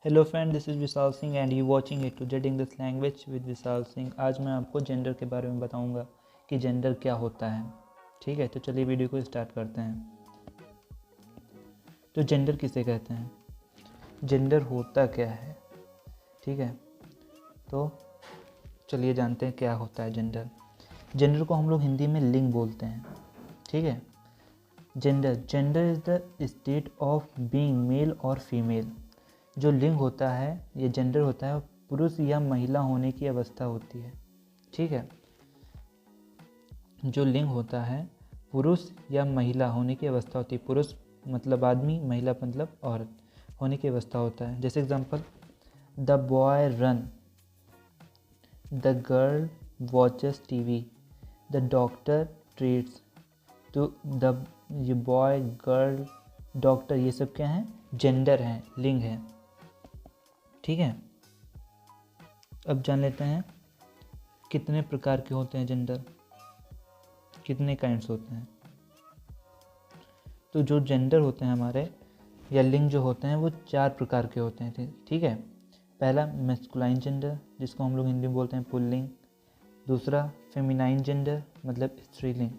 Hello friend, this is Vishal Singh and you watching it to Z English language with Vishal Singh. आज मैं आपको gender के बारे में बताऊंगा कि जेंडर क्या होता है। ठीक है, तो चलिए वीडियो को स्टार्ट करते हैं। तो जेंडर किसे कहते हैं, जेंडर होता क्या है। ठीक है, तो चलिए जानते हैं क्या होता है जेंडर। जेंडर को हम लोग हिंदी में लिंग बोलते हैं। ठीक है, gender is the state of being male और फीमेल। जो लिंग होता है, ये जेंडर होता है, पुरुष या महिला होने की अवस्था होती है। ठीक है, जो लिंग होता है पुरुष या महिला होने की अवस्था होती है। पुरुष मतलब आदमी, महिला मतलब औरत होने की अवस्था होता है। जैसे example, the boy run, the girl watches TV, the doctor treats. तो द ये बॉय, गर्ल, डॉक्टर, ये सब क्या हैं, जेंडर हैं, लिंग हैं। ठीक है, अब जान लेते हैं कितने प्रकार के होते हैं जेंडर, कितने काइंड्स होते हैं। तो जो जेंडर होते हैं हमारे या लिंग जो होते हैं वो 4 प्रकार के होते हैं। ठीक है, पहला मैस्कुलाइन जेंडर, जिसको हम लोग हिंदी में बोलते हैं पुल्लिंग। दूसरा फेमिनाइन जेंडर मतलब स्त्रीलिंग।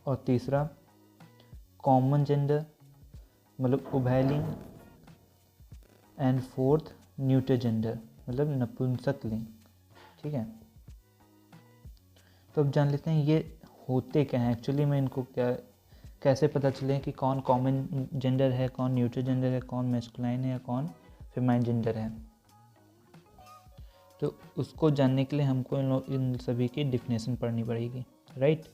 और तीसरा कॉमन जेंडर मतलब उभयलिंग। एंड फोर्थ न्यूटर जेंडर मतलब नपुंसक लिंग। ठीक है, तो अब जान लेते हैं ये होते क्या हैं एक्चुअली में, इनको क्या कैसे पता चले कि कौन कॉमन जेंडर है, कौन न्यूट्रल जेंडर है, कौन मैस्कुलाइन है या कौन फेमाइन जेंडर है। तो उसको जानने के लिए हमको इन सभी की डेफिनेशन पढ़नी पड़ेगी, राइट।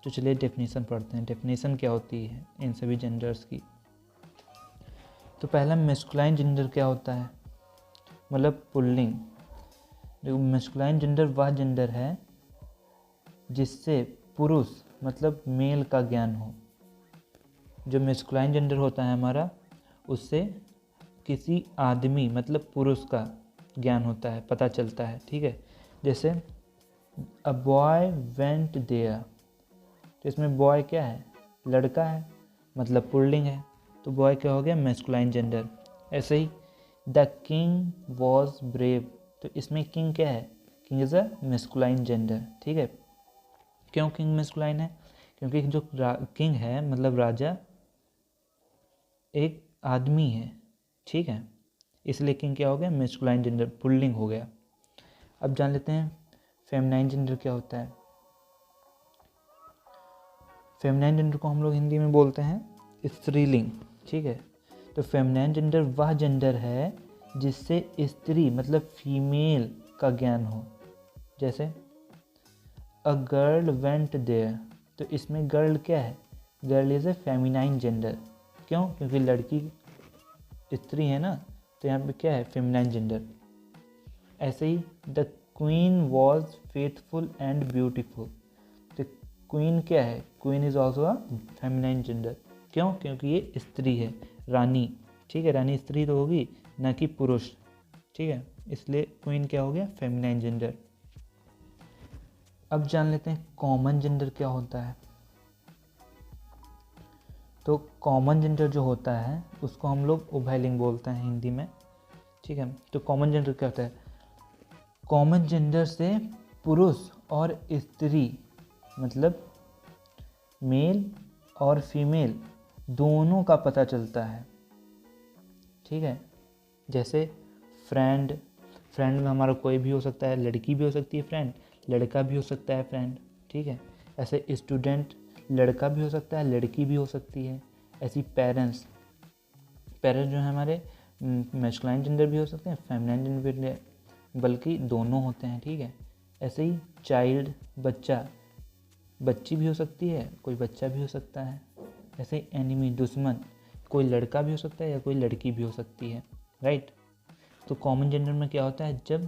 तो चलिए डेफिनेशन पढ़ते हैं, डेफिनेशन क्या होती है इन सभी जेंडर्स की। तो पहला मैस्कुलाइन जेंडर क्या होता है, मतलब पुल्लिंग। जो मैस्कुलाइन जेंडर वह जेंडर है जिससे पुरुष मतलब मेल का ज्ञान हो। जो मैस्कुलाइन जेंडर होता है हमारा, उससे किसी आदमी मतलब पुरुष का ज्ञान होता है, पता चलता है। ठीक है, जैसे अ बॉय वेंट देयर, तो इसमें बॉय क्या है, लड़का है, मतलब पुल्लिंग है, तो बॉय क्या हो गया, मैस्कुलाइन जेंडर। ऐसे ही द किंग वॉज ब्रेव, तो इसमें किंग क्या है, king is a masculine gender. ठीक है, क्यों किंग मैस्कुलाइन है, क्योंकि जो किंग है मतलब राजा एक आदमी है। ठीक है, इसलिए किंग क्या हो गया, मैस्कुलाइन जेंडर, पुल्लिंग हो गया। अब जान लेते हैं फेमिनाइन जेंडर क्या होता है। फेमिनाइन जेंडर को हम लोग हिंदी में बोलते हैं स्त्रीलिंग। ठीक है, तो फेमिनाइन जेंडर वह जेंडर है जिससे स्त्री मतलब फीमेल का ज्ञान हो। जैसे अ गर्ल वेंट देयर, तो इसमें गर्ल क्या है, girl is a feminine gender. क्यों, क्योंकि लड़की स्त्री है ना, तो यहाँ पे क्या है, फेमिनाइन जेंडर। ऐसे ही the queen was faithful and beautiful, तो क्वीन क्या है, queen is also a feminine gender. क्यों, क्योंकि ये स्त्री है, रानी। ठीक है, रानी स्त्री तो होगी ना कि पुरुष। ठीक है, इसलिए क्वीन क्या हो गया, फेमिनाइन जेंडर। अब जान लेते हैं कॉमन जेंडर क्या होता है। तो कॉमन जेंडर जो होता है उसको हम लोग उभयलिंग बोलते हैं हिंदी में। ठीक है, तो कॉमन जेंडर क्या होता है, कॉमन जेंडर से पुरुष और स्त्री मतलब मेल और फीमेल दोनों का पता चलता है। ठीक है, जैसे फ्रेंड, फ्रेंड में हमारा कोई भी हो सकता है, लड़की भी हो सकती है फ्रेंड, लड़का भी हो सकता है फ्रेंड। ठीक है, ऐसे स्टूडेंट लड़का भी हो सकता है, लड़की भी हो सकती है। ऐसी पेरेंट्स, पेरेंट्स जो है हमारे मैस्कुलाइन जेंडर भी हो सकते हैं, फेमिनाइन जेंडर भी, बल्कि दोनों होते हैं। ठीक है, ऐसे ही चाइल्ड बच्चा, बच्ची भी हो सकती है, कोई बच्चा भी हो सकता है। ऐसे ही एनिमी दुश्मन, कोई लड़का भी हो सकता है या कोई लड़की भी हो सकती है, राइट। तो कॉमन जेंडर में क्या होता है, जब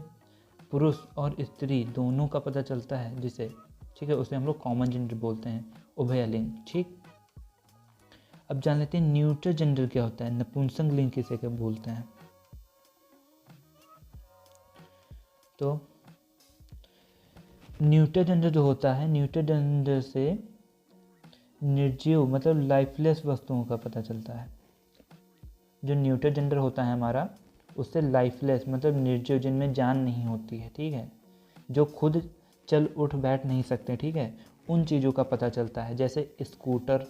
पुरुष और स्त्री दोनों का पता चलता है जिसे, ठीक है, उसे हम लोग कॉमन जेंडर बोलते हैं, उभयलिंग। ठीक, अब जान लेते हैं न्यूट्रल जेंडर क्या होता है, नपुंसक लिंग किसे क्या बोलते हैं। तो न्यूट्रल जेंडर जो होता है, न्यूट्रल जेंडर से निर्जीव मतलब लाइफलेस वस्तुओं का पता चलता है। जो न्यूटर जेंडर होता है हमारा, उससे लाइफलेस मतलब निर्जीव, जिनमें जान नहीं होती है, ठीक है, जो खुद चल उठ बैठ नहीं सकते, ठीक है, उन चीज़ों का पता चलता है, जैसे scooter,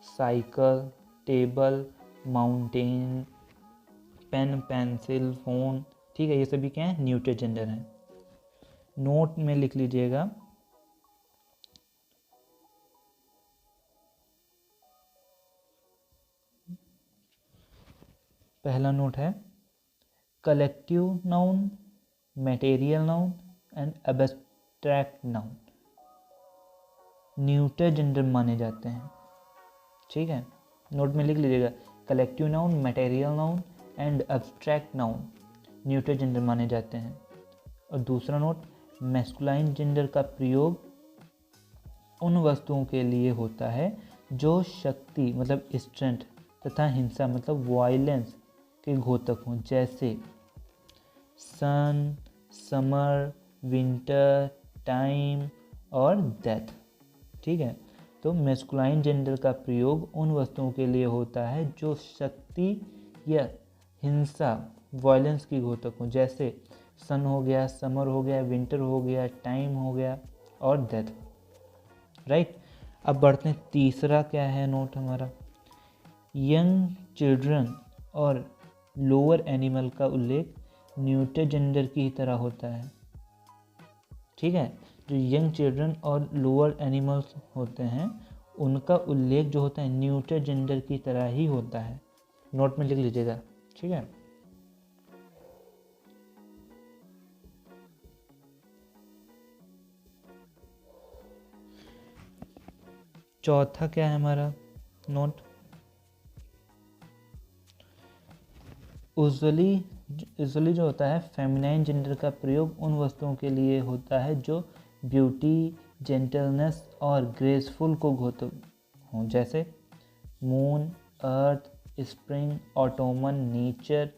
cycle, table, mountain, pen, pencil, phone, ठीक है, ये सभी क्या है, न्यूटर जेंडर हैं। नोट में लिख लीजिएगा, पहला नोट है collective noun, material noun and abstract noun neuter gender माने जाते हैं, ठीक है, नोट में लिख लीजिएगा, collective noun, material noun and abstract noun neuter gender माने जाते हैं। और दूसरा नोट, मैस्कुलाइन जेंडर का प्रयोग उन वस्तुओं के लिए होता है जो शक्ति मतलब स्ट्रेंथ तथा हिंसा मतलब वायलेंस के घोतक हों, जैसे सन, समर, विंटर, टाइम और डेथ, ठीक है। तो मैस्कुलाइन जेंडर का प्रयोग उन वस्तुओं के लिए होता है जो शक्ति या हिंसा वायलेंस की घोतक हों, जैसे सन हो गया, समर हो गया, विंटर हो गया, टाइम हो गया और डेथ, राइट। अब बढ़ते हैं, तीसरा क्या है नोट हमारा, यंग चिल्ड्रन और लोअर एनिमल का उल्लेख न्यूटर जेंडर की तरह होता है, ठीक है, जो यंग चिल्ड्रन और लोअर एनिमल्स होते हैं उनका उल्लेख जो होता है न्यूटर जेंडर की तरह ही होता है, नोट में लिख लीजिएगा, ठीक है। चौथा क्या है हमारा नोट, यूजुअली जो होता है फेमिनाइन जेंडर का प्रयोग उन वस्तुओं के लिए होता है जो ब्यूटी, जेंटलनेस और ग्रेसफुल को घोतक हों, जैसे moon, earth, spring, Ottoman, nature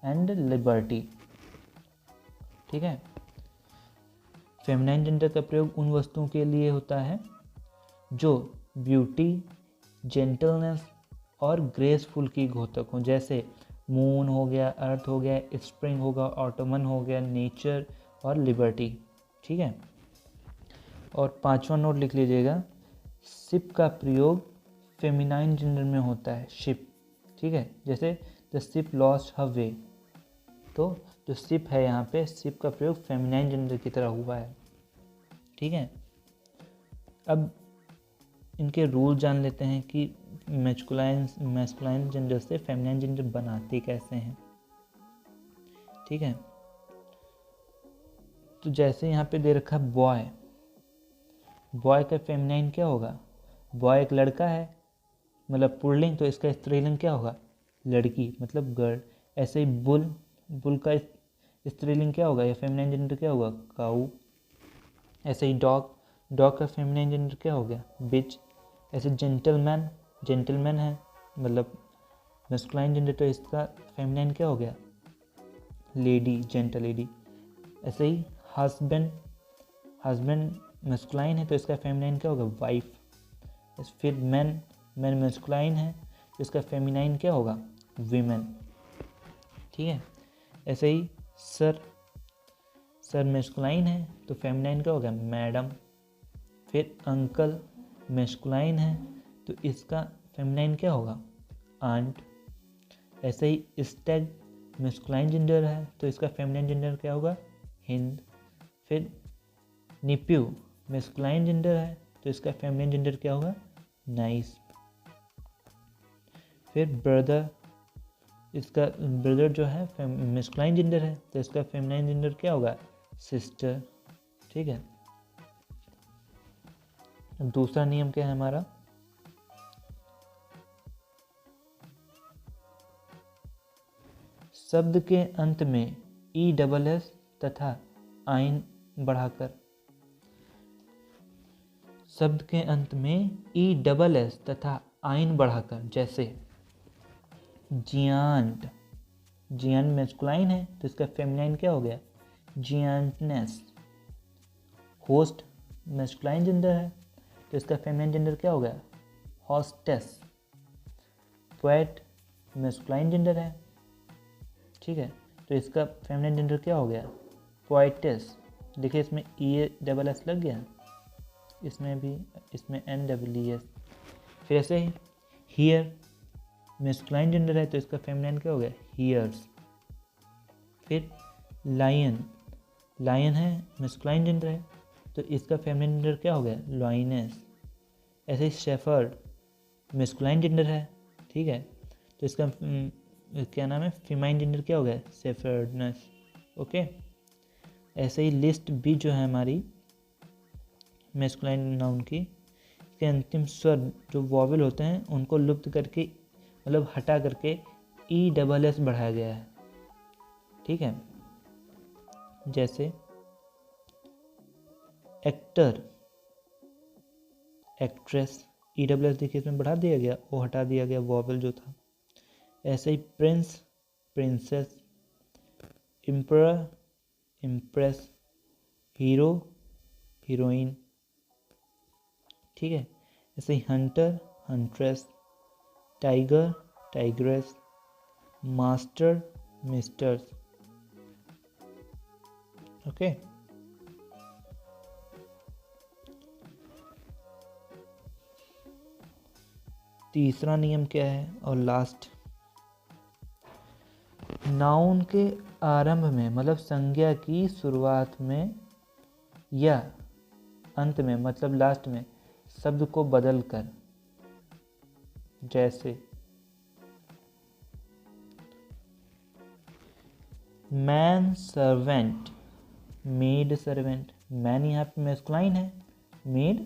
and liberty, ठीक है। फेमिनाइन जेंडर का प्रयोग उन वस्तुओं के लिए होता है जो ब्यूटी, जेंटलनेस और ग्रेसफुल की घोतक हों, जैसे मून हो गया, अर्थ हो गया, स्प्रिंग होगा, ऑटोमन हो गया, नेचर और लिबर्टी, ठीक है। और पांचवा नोट लिख लीजिएगा, शिप का प्रयोग फेमिनाइन जेंडर में होता है, शिप, ठीक है, जैसे द शिप लॉस्ट हर वे, तो जो शिप है यहाँ पे, शिप का प्रयोग फेमिनाइन जेंडर की तरह हुआ है, ठीक है। अब इनके रूल जान लेते हैं कि मैस्कुलाइन जेंडर से फेमिनाइन जेंडर बनाते कैसे हैं, ठीक है। तो जैसे यहाँ पे दे रखा है बॉय, बॉय का फेमिनाइन क्या होगा, बॉय एक लड़का है मतलब पुल्लिंग, तो इसका स्त्रीलिंग क्या होगा, लड़की मतलब गर्ल। ऐसे ही बुल, बुल का स्त्रीलिंग क्या होगा या फेमिनाइन जेंडर क्या होगा, काऊ। ऐसे ही डॉग, डॉग का फेमिनाइन जेंडर क्या हो गया, बिच। ऐसे जेंटलमैन, जेंटलमैन है मतलब मैस्कुलाइन जेंडर, तो इसका फेमिनाइन क्या हो गया, लेडी, जेंटल लेडी। ऐसे ही हस्बैंड, हस्बैंड मैस्कुलाइन है तो इसका फेमिनाइन क्या होगा, वाइफ। फिर मैन, मैन मैस्कुलाइन है तो इसका फेमिनाइन क्या होगा, वीमेन, ठीक है। ऐसे ही सर, सर मैस्कुलाइन है तो फेमिनाइन क्या होगा, मैडम। फिर अंकल मैस्कुलाइन है तो इसका फेमिनाइन क्या होगा, आंट। ऐसे ही स्टैग मैस्कुलाइन जेंडर है तो इसका फेमिनाइन जेंडर क्या होगा, हिंद। फिर निप्यू मैस्कुलाइन जेंडर है तो इसका फेमिनाइन जेंडर क्या होगा, नाइस। फिर ब्रदर, इसका ब्रदर जो है मैस्कुलाइन जेंडर है तो इसका फेमिनाइन जेंडर क्या होगा, सिस्टर, ठीक है। दूसरा नियम क्या है हमारा, शब्द के अंत में ई डबल एस तथा आइन बढ़ाकर, शब्द के अंत में ई डबल एस तथा आइन बढ़ाकर, जैसे जियांट, जियांट मैस्कुलाइन है तो इसका फेमिनाइन क्या हो गया, जियांटनेस। होस्ट मैस्कुलाइन जेंडर है तो इसका फेमिनाइन जेंडर क्या हो गया, हॉस्टेस। पोएट मेस्कुलाइन जेंडर है, ठीक है। तो इसका फेमिनिन जेंडर क्या हो गया, पोएटेस। देखिए इसमें EASS लग गया, इसमें भी, इसमें NEES। फिर ऐसे ही हियर मेस्कुलाइन जेंडर है तो इसका फेमिनिन क्या हो गया, हियर्स। फिर लायन, लायन है मेस्कुलाइन जेंडर है तो इसका फेमिनिन जेंडर क्या हो गया, लॉइनेस। ऐसे ही शेफर्ड मेस्कुलाइन जेंडर है, ठीक है, तो इसका क्या नाम है, फीमाइन जेंडर क्या हो गया, शेफर्डनेस। ओके। ऐसे ही लिस्ट भी जो है हमारी मेस्कुलाइन नाउन की, इसके अंतिम स्वर जो वॉवेल होते हैं उनको लुप्त करके, मतलब हटा करके ESS बढ़ाया गया है, ठीक है। जैसे एक्टर, एक्ट्रेस, ESS देखिए इसमें बढ़ा दिया गया, वो हटा दिया गया वॉवेल जो था। ऐसे ही prince, princess, emperor, empress, hero, heroine, ठीक है। ऐसे ही hunter, huntress, tiger, tigress, master, mistress. Okay. तीसरा नियम क्या है और लास्ट, नाउन के आरंभ में, मतलब संज्ञा की शुरुआत में या अंत में, मतलब लास्ट में, शब्द को बदल कर, जैसे man servant, maid servant. Man यहाँ पे मेस्कुलाइन है, मेड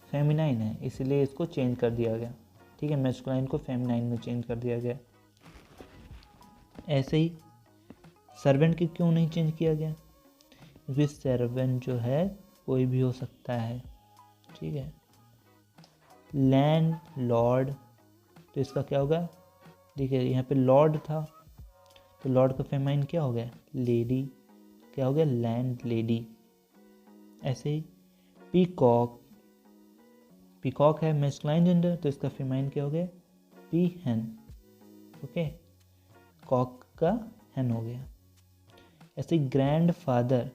फेमिनाइन है, इसलिए इसको चेंज कर दिया गया, ठीक है, मेस्कुलाइन को फेमिनाइन में चेंज कर दिया गया। ऐसे ही सर्वेंट की क्यों नहीं चेंज किया गया, क्योंकि सर्वेंट जो है कोई भी हो सकता है, ठीक है। लैंड लॉर्ड, तो इसका क्या होगा, देखिए यहाँ पे लॉर्ड था तो लॉर्ड का फेमाइन क्या हो गया, लेडी, क्या हो गया, लैंड लेडी। ऐसे ही पीकॉक, पीकॉक है मेस्कुलाइन जेंडर तो इसका फेमाइन क्या हो गया, पी हैन। ओके, कॉक का हैन हो गया। ऐसे ग्रैंड फादर,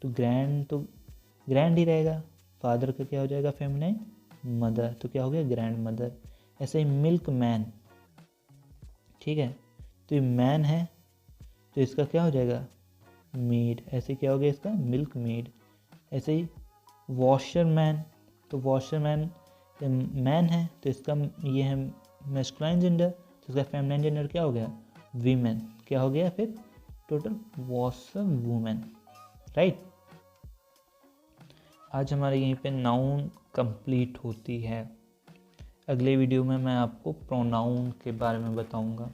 तो ग्रैंड ही रहेगा, फादर का क्या हो जाएगा फेमिनाइन, मदर, तो क्या हो गया, ग्रैंड मदर। ऐसे ही मिल्क मैन, ठीक है, तो ये मैन है तो इसका क्या हो जाएगा, मेड, ऐसे क्या हो गया इसका, मिल्क मेड। ऐसे ही वॉशर मैन, तो वॉशर मैन मैन है तो इसका ये है मेस्कुलाइन जेंडर, तो इसका फेमिनाइन जेंडर क्या हो गया, वीमेन, क्या हो गया फिर टोटल, वॉशर वुमेन, राइट। आज हमारे यहीं पे नाउन कंप्लीट होती है। अगले वीडियो में मैं आपको प्रोनाउन के बारे में बताऊंगा।